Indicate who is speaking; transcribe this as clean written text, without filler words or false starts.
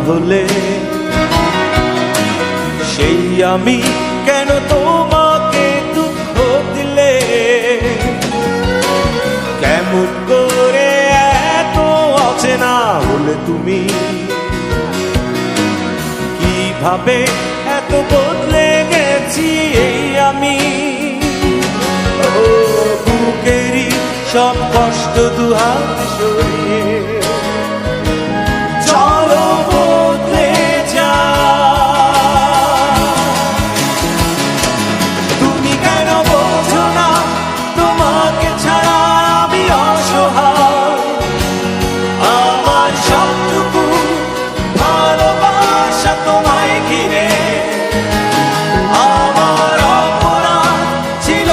Speaker 1: তাহলে সেই আমি কেন তোমাকে দুঃখ দিলে? কেমন করে এত অচেনা হলে তুমি? কিভাবে এত বদলে গেছি এই আমি? বুকেরই সব কষ্ট দুহাত সরিয়ে চলো বদলে যা। তুমি কেন বোঝো না তোমাকে ছাড়া আমি অসহায়? আমার সবটুকু ভালোবাসা তোমায় ঘিরে, আমার অপরাধ ছিল